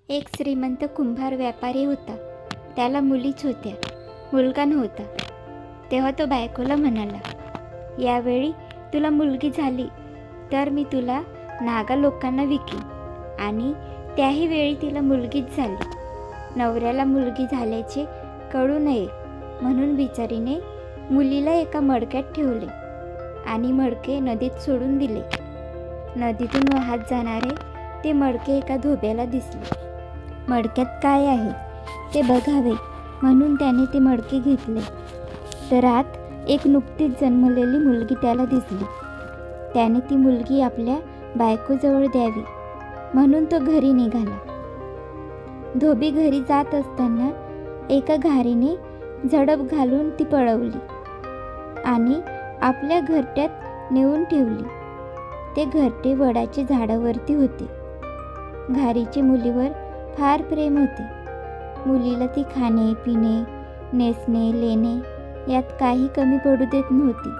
एक श्रीमंत कुंभार व्यापारी होता. त्याला मुलीच होत्या, मुलगा नव्हता. तेव्हा तो बायकोला म्हणाला, यावेळी तुला मुलगी झाली तर मी तुला नागा लोकांना विकीन. आणि त्याही वेळी तिला मुलगीच झाली. नवऱ्याला मुलगी झाल्याचे कळू नये म्हणून बिचारीने मुलीला एका मडक्यात ठेवले आणि मडके नदीत सोडून दिले. नदीतून वाहत जाणारे ते मडके एका धोब्याला दिसले. मडक्यात काय आहे ते बघावे म्हणून त्याने ते मडके घेतले, तर आत एक नुकतीच जन्मलेली मुलगी त्याला दिसली. त्याने ती मुलगी आपल्या बायकोजवळ द्यावी म्हणून तो घरी निघाला. धोबी घरी जात असताना एका घारीने झडप घालून ती पळवली आणि आपल्या घरट्यात नेऊन ठेवली. ते घरटे वडाच्या झाडावरती होते. घारीचे मुलीवर फार प्रेम होते. मुलीला ती खाणे पिणे नेसणे लेणे यात काही कमी पडू देत नव्हती.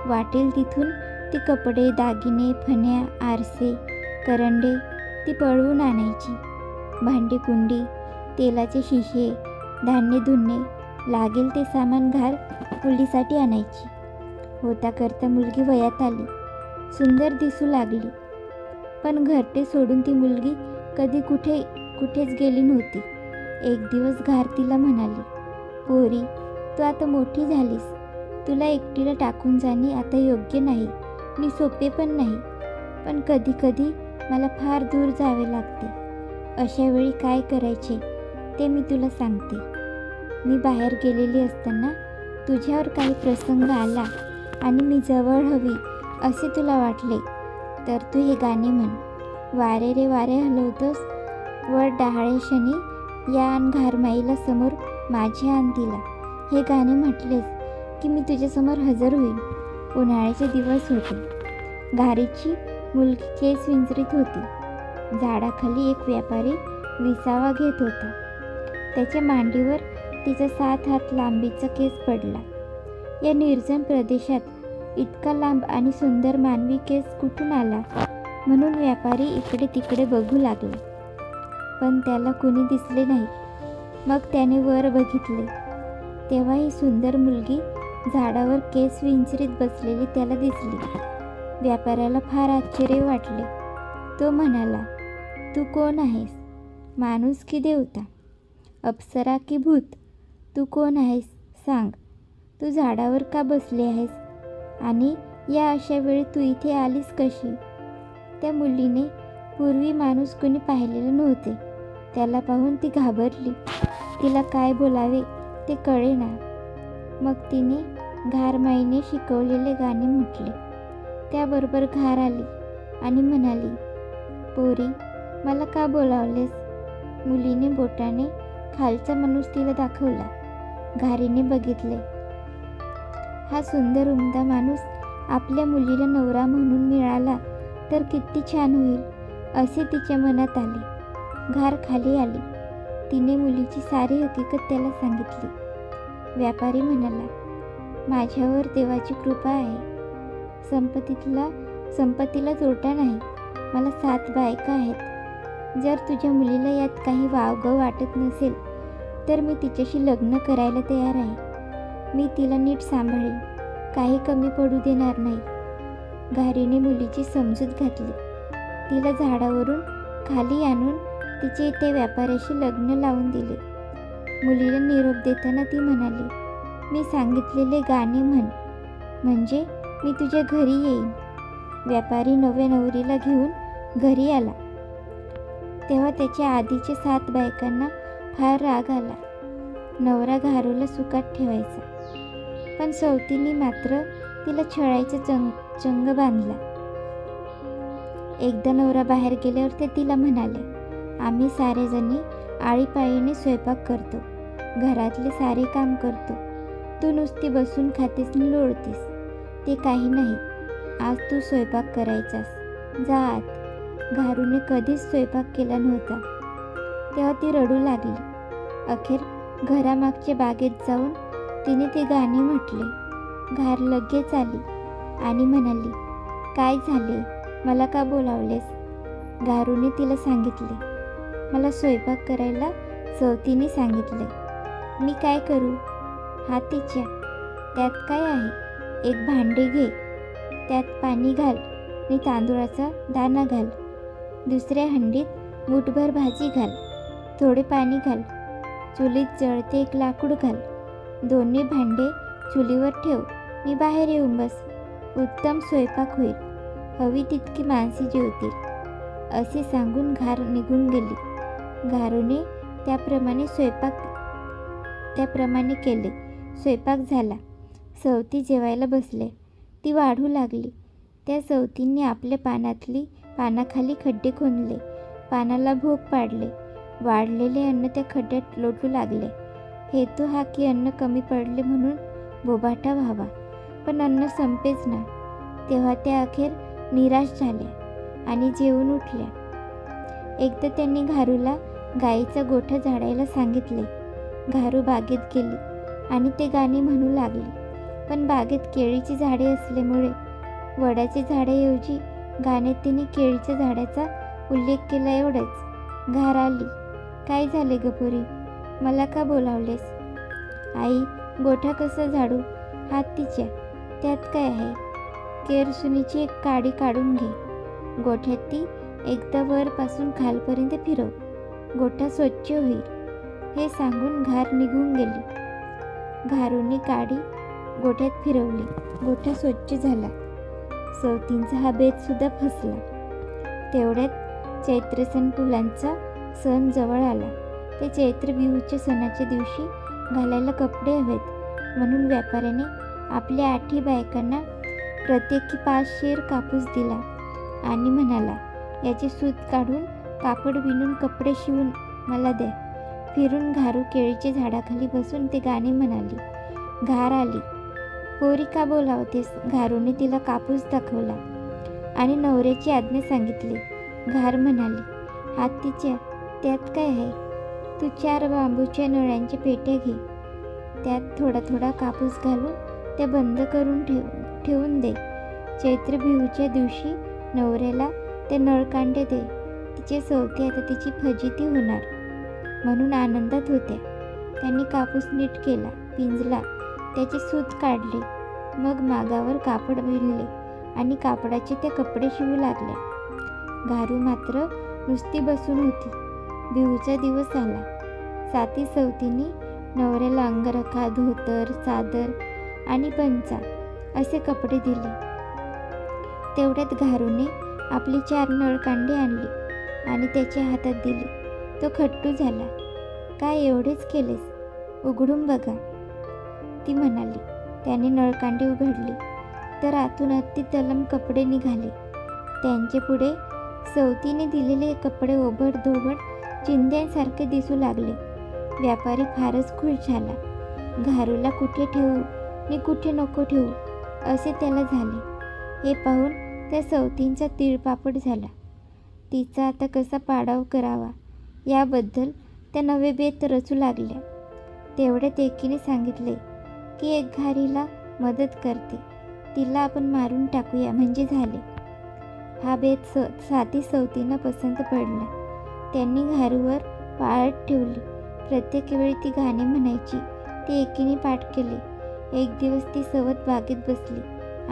वाटेल तिथून ती कपडे दागिने फण्या आरसे करंडे ती पळवून आणायची. भांडी कुंडी तेलाचे शिशे धान्य धुन्ने लागेल ते सामान घार मुलीसाठी आणायची. होता करता मुलगी वयात आली, सुंदर दिसू लागली. पण घरटे सोडून ती मुलगी कधी कुठेच गेली नव्हती. एक दिवस घार तिला म्हणाली, पोरी तू आता मोठी झालीस, तुला एकटीला टाकून जाणे आता योग्य नाही आणि सोपे पण नाही. पण कधी कधी मला फार दूर जावे लागते. अशा वेळी काय करायचे ते मी तुला सांगते. मी बाहेर गेलेली असताना तुझ्यावर काही प्रसंग आला आणि मी जवळ हवी असे तुला वाटले तर तू हे गाणे म्हण. वारे रे वारे हलवतोस वर डहाळे शनी या आण घारमाईला समोर माझ्या आण तिला. हे गाणे म्हटलेस की मी तुझ्यासमोर हजर होईल. उन्हाळ्याचे दिवस होते. घारीची मुलगी केस विंचरीत होती. झाडाखाली एक व्यापारी विसावा घेत होता. त्याच्या मांडीवर तिचा 7 हात लांबीचा केस पडला. या निर्जन प्रदेशात इतका लांब आणि सुंदर मानवी केस कुठून आला म्हणून व्यापारी इकडे तिकडे बघू लागला, पण त्याला कोणी दिसले नाही. मग त्याने वर बघितले तेव्हा ही सुंदर मुलगी झाडावर केस विंचरीत बसलेली त्याला दिसली. व्यापाऱ्याला फार आश्चर्य वाटले. तो म्हणाला, तू कोण आहेस? माणूस की देवता? अप्सरा की भूत? तू कोण आहेस सांग. तू झाडावर का बसली आहेस आणि या अशा वेळी तू इथे आलीस कशी? त्या मुलीने पूर्वी माणूस कोणी पाहिलेले नव्हते. त्याला पाहून ती घाबरली. तिला काय बोलावे ते कळेना. मग तिने घारमाईने शिकवलेले गाणे म्हटले. त्याबरोबर घार आली आणि म्हणाली, पोरी मला का बोलावलेस? मुलीने बोटाने खालचा माणूस तिला दाखवला. घारीने बघितले. हा सुंदर उमदा माणूस आपल्या मुलीला नवरा म्हणून मिळाला तर किती छान होईल असे तिच्या मनात आले. घार खाली आली. तिने मुलीची सारी हकीकत त्याला सांगितली. व्यापारी म्हणाला, माझ्यावर देवाची कृपा आहे. संपत्तीला तोटा नाही. मला 7 बायका आहेत. जर तुझ्या मुलीला यात काही वावगं वाटत नसेल तर मी तिच्याशी लग्न करायला तयार आहे. मी तिला नीट सांभाळेन, काही कमी पडू देणार नाही. घारीने मुलीची समजूत घातली. तिला झाडावरून खाली आणून तिचे त्या व्यापाऱ्याशी लग्न लावून दिले. मुलीला निरोप देताना ती म्हणाली, मी सांगितलेले गाणे म्हण म्हणजे मी तुझ्या घरी येईन. व्यापारी नव्या नवरीला घेऊन घरी आला तेव्हा त्याच्या आधीच्या 7 बायकांना फार राग आला. नवरा घारूला सुखात ठेवायचा, पण सवतीने मात्र तिला छळायचा चंग बांधला. एकदा नवरा बाहेर गेल्यावर ते तिला म्हणाले, आम्ही सारेजणी आळीपाळीने स्वयंपाक करतो, घरातले सारे काम करतो. तू नुसती बसून खातेस आणि लोळतेस. ते काही नाही. आज तू स्वयंपाक करायचास. जा आत. घारूने कधीच स्वयंपाक केला नव्हता. तेव्हा ती रडू लागली. अखेर घरामागच्या बागेत जाऊन तिने ते गाणे म्हटले. घार लगेच आली आणि म्हणाली, काय झाले? मला का बोलावलेस? घारूने तिला सांगितले, मला स्वयंपाक करायला सवतीने सांगितले. मी काय करू? हातीच्या. त्यात काय आहे? एक भांडे घे, त्यात पाणी घाल आणि तांदूळाचा दाणा घाल. दुसऱ्या हंडीत मूठभर भाजी घाल, थोडे पाणी घाल. चुलीत जळते एक लाकूड घाल. दोन्ही भांडे चुलीवर ठेव. मी बाहेर येऊन बस. उत्तम स्वयंपाक होईल. हवी तितकी माणसे जेवतील. असे सांगून घार निघून गेली. घारूने त्याप्रमाणे केले. स्वयंपाक झाला. सवती जेवायला बसले. ती वाढू लागली. त्या सवतींनी आपल्या पानाखाली खड्डे खोदले. पानाला भोक पाडले. वाढलेले अन्न त्या खड्ड्यात लोटू लागले. हेतू हा की अन्न कमी पडले म्हणून बोभाटा व्हावा. पण अन्न संपेच ना. तेव्हा त्या अखेर निराश झाल्या आणि जेवून उठल्या. एकदा त्यांनी घारूला गाईचा गोठा झाडायला सांगितले. घारू बागेत गेली आणि ते गाणे म्हणू लागली. पण बागेत केळीची झाडे असल्यामुळे वडाच्या झाडाऐवजी गाण्यात तिने केळीच्या झाडाचा उल्लेख केला. एवढंच. घार आली. काय झाले ग पोरी? मला का बोलावलेस? आई, गोठा कसा झाडू? हातीच्या. त्यात काय आहे? केरसुनीची एक काडी काढून घे. गोठ्यात ती एकदा वरपासून खालपर्यंत फिरव. गोठा स्वच्छ होईल. हे सांगून घार निघून गेली. घारूने काडी गोठ्यात फिरवली. गोठा स्वच्छ झाला. सवतींचा हा बेतसुद्धा फसला. तेवढ्यात चैत्रसन फुलांचा सण जवळ आला. ते चैत्र बिहूच्या सणाच्या दिवशी घालायला कपडे हवेत म्हणून व्यापाऱ्याने आपल्या 8 बायकांना प्रत्येकी 5 शेर कापूस दिला आणि म्हणाला, याची सूत काढून कापड विणून कपडे शिवून मला द्या. फिरून घारू केळीच्या झाडाखाली बसून ते गाणे म्हणाली. घार आली. पोरी का बोलावतेस? घारूने तिला कापूस दाखवला आणि नवऱ्याची आज्ञा सांगितली. घार म्हणाली, हातीच्या. त्यात काय आहे? तू 4 बांबूच्या नळ्यांच्या पेट्या घे. त्यात थोडा थोडा कापूस घालून त्या बंद करून ठेवून दे. चैत्र बिहूच्या दिवशी नवऱ्याला ते नळकांडे दे. तिचे सवती आता तिची फजिती होणार म्हणून आनंदात होत्या. त्यांनी कापूस नीट केला, पिंजला, त्याची सूत काढली. मग मागावर कापड विणले आणि कापडाचे ते कपडे शिवू लागल्या. घारू मात्र नुसती बसून होती. बिहूचा दिवस आला. साती सवतींनी नवऱ्याला अंगरखा, धोतर, चादर आणि पंचा असे कपडे दिले. तेवढ्यात घारूने आपली 4 नळकांडी आणली आणि त्याच्या हातात दिली. तो खट्टू झाला. काय एवढेच केलेस? उघडून बघा, ती म्हणाली. त्याने नळकांडी उघडली तर आतून अति तलम कपडे निघाले. त्यांचे पुढे सवतीने दिलेले कपडे ओबड-धोबड चिंध्यांसारखे दिसू लागले. व्यापारी फारच खुश झाला. घारूला कुठे ठेवू आणि कुठे नको ठेवू असे त्याला झाले. हे पाहून त्या सवतींचा तिळपापड झाला. तिचा आता कसा पाडाव करावा याबद्दल त्या नवे बेत रचू लागल्या. तेवढ्यात एकीने सांगितले की एक घारीला मदत करते, तिला आपण मारून टाकूया म्हणजे झाले. हा बेत साती सवतींना पसंत पडला. त्यांनी घारूवर पाळत ठेवली. प्रत्येक वेळी ती गाणे म्हणायची. ते एकीने पाठ केले. एक दिवस ती सवत बागेत बसली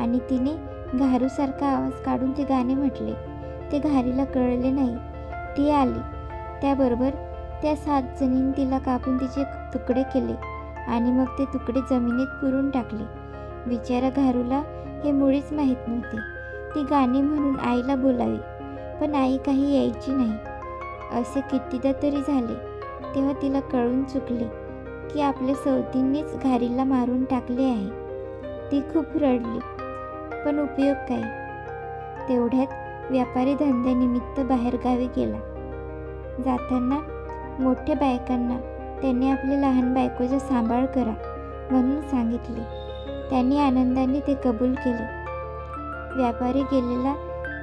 आणि तिने घारूसारखा आवाज काढून ते गाणे म्हटले. ते घारीला कळले नाही. ती आली. त्याबरोबर त्या 7 जणींनी तिला कापून तिचे तुकडे केले आणि मग ते तुकडे जमिनीत पुरून टाकले. बिचारा घारूला हे मुळीच माहीत नव्हते. ती गाणी म्हणून आईला बोलावी, पण आई काही यायची नाही. असे कितीदा तरी झाले. तेव्हा तिला कळून चुकले की आपल्या सवतींनीच घारीला मारून टाकले आहे. ती खूप रडली, पण उपयोग काय? तेवढ्यात व्यापारी धंद्यानिमित्त बाहेरगावी गेला. जाताना मोठ्या बायकांना त्यांनी आपल्या लहान बायकोचा सांभाळ करा म्हणून सांगितले. त्यांनी आनंदाने ते कबूल केले. व्यापारी गेलेला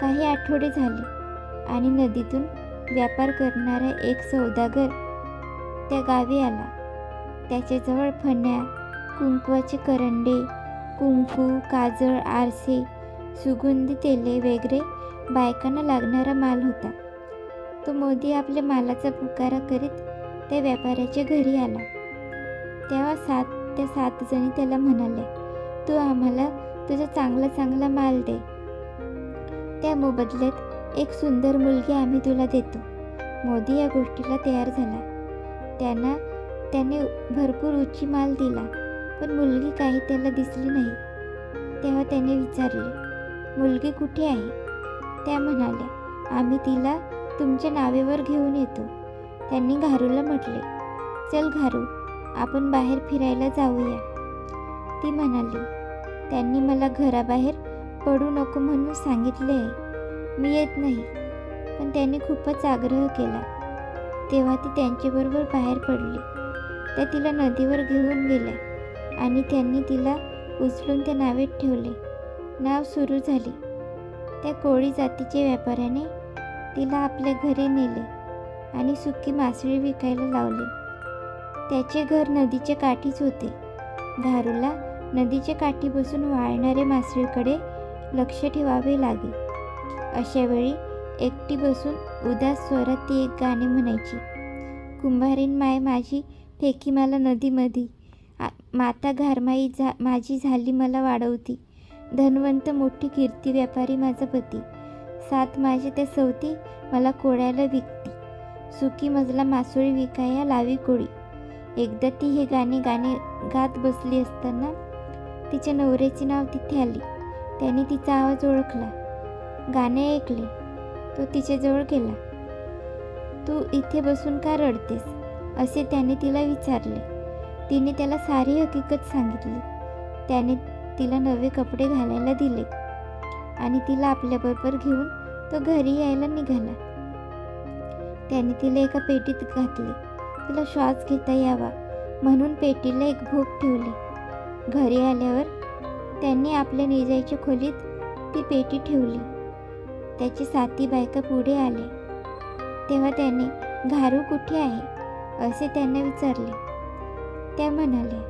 काही आठवडे झाले आणि नदीतून व्यापार करणारा एक सौदागर त्या गावी आला. त्याच्याजवळ फण्या, कुंकवाचे करंडे, कुंकू, काजळ, आरसे, सुगंधी तेले वगैरे बायकांना लागणारा माल होता. तो मोदी आपल्या मालाचा पुकारा करीत त्या व्यापाऱ्याच्या घरी आला. तेव्हा त्या 7 जणी त्याला म्हणाल्या, तू आम्हाला तुझा चांगला चांगला माल दे, त्या मोबदल्यात एक सुंदर मुलगी आम्ही तुला देतो. मोदी या गोष्टीला तयार झाला. त्याने भरपूर उंची माल दिला, पण मुलगी काही त्याला दिसली नाही. तेव्हा त्याने विचारले, मुलगी कुठे आहे? त्या म्हणाल्या, आम्ही तिला तुमच्या नावेवर घेऊन येतो. त्यांनी घारूला म्हटले, चल घारू, आपण बाहेर फिरायला जाऊया. ती म्हणाली, त्यांनी मला घराबाहेर पडू नको म्हणून सांगितले आहे, मी येत नाही. पण त्यांनी खूपच आग्रह केला. तेव्हा ती त्यांच्याबरोबर बाहेर पडली. त्या तिला नदीवर घेऊन गेल्या आणि त्यांनी तिला उचलून त्या नावेत ठेवले. नाव सुरू झाली. त्या कोळी जातीच्या व्यापाऱ्याने तिला आपल्या घरी नेले आणि सुकी मासळी विकायला लावली. त्याचे घर नदीच्या काठीच होते. घारूला नदीच्या काठी बसून वाळणाऱ्या मासळीकडे लक्ष ठेवावे लागे. अशा वेळी एकटी बसून उदास स्वरात ती एक गाणे म्हणायची. कुंभारीण माय माझी फेकी मला नदीमधी, माता घारमाई माझी झाली मला वाढवती. धनवंत मोठी कीर्ती व्यापारी माझा पती, सात माझे त्या सवती मला कोळ्याला विकती. सुकी मजला मासोळी विकाया लावी कोळी. एकदा ती हे गाणे गात बसली असताना तिच्या नवऱ्याचे नाव तिथे आले. त्याने तिचा आवाज ओळखला. गाणे ऐकले. तो तिच्याजवळ गेला. तू इथे बसून का रडतेस? असे त्याने तिला विचारले. तिने त्याला सारी हकीकत सांगितली. त्याने तिला नवे कपडे घालायला दिले आणि तिला आपल्याबरोबर घेऊन तो घरी यायला निघाला. त्याने तिला एका पेटीत घातले. तिला श्वास घेता यावा म्हणून पेटीला एक भोक ठेवले. घरी आल्यावर त्यांनी आपल्या निजायच्या खोलीत ती पेटी ठेवली. त्याची 7 बायका पुढे आल्या. तेव्हा त्याने घारू कुठे आहे असे त्यांना विचारले. त्या म्हणाल्या,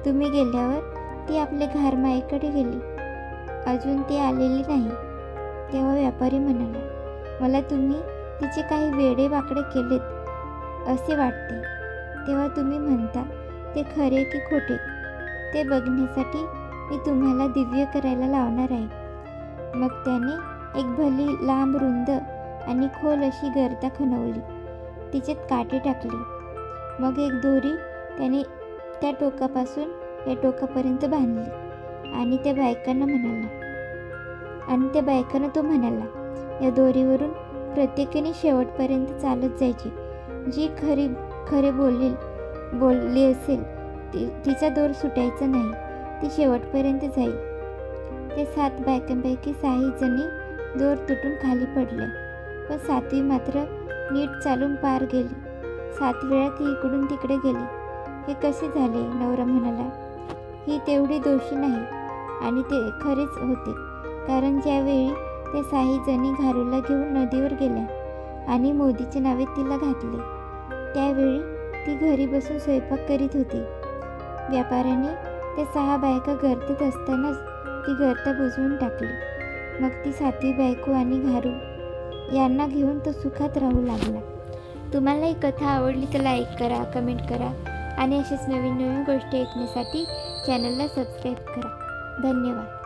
तुम्ही गेल्यावर ती आपल्या घरमाईकडे गेली, अजून ती आलेली नाही. तेव्हा व्यापारी म्हणाला, मला तुम्ही तिचे काही वेडे वाकडे केलेत असे वाटते. तेव्हा तुम्ही म्हणता ते खरे की खोटे ते बघण्यासाठी मी तुम्हाला दिव्य करायला लावणार आहे. मग त्याने एक भली लांब रुंद आणि खोल अशी गर्दा खणवली. तिच्यात काटे टाकले. मग एक दोरी त्याने त्या टोकापासून या टोकापर्यंत बांधली आणि त्या बायकांना तो म्हणाला, या दोरीवरून प्रत्येकाने शेवटपर्यंत चालत जायचे. जी खरे बोलली असेल तिचा दोर सुटायचा नाही, ती शेवटपर्यंत जाईल. त्या 7 बायकांपैकी 6 जणी दोर तुटून खाली पडल्या, पण 7वी मात्र नीट चालून पार गेली. 7 वेळा ती इकडून तिकडे गेली. हे कसे झाले? नवरा म्हणाला, ही तेवढी दोषी नाही. आणि ते खरेच होते, कारण ज्यावेळी त्या 6 जणी घारूला घेऊन नदीवर गेल्या आणि मोदीच्या नावे तिला घातले, त्यावेळी ती घरी बसून स्वयंपाक करीत होती. व्यापाऱ्याने त्या 6 बायका गर्दीत असतानाच ती गर्द बुजवून टाकली. मग ती 7वी बायको आणि घारू यांना घेऊन तो सुखात राहू लागला. तुम्हाला ही कथा आवडली तर लाईक करा, कमेंट करा आणि अशाच नवीन नवीन गोष्टी ऐकण्यासाठी चॅनलला सबस्क्राईब करा. धन्यवाद.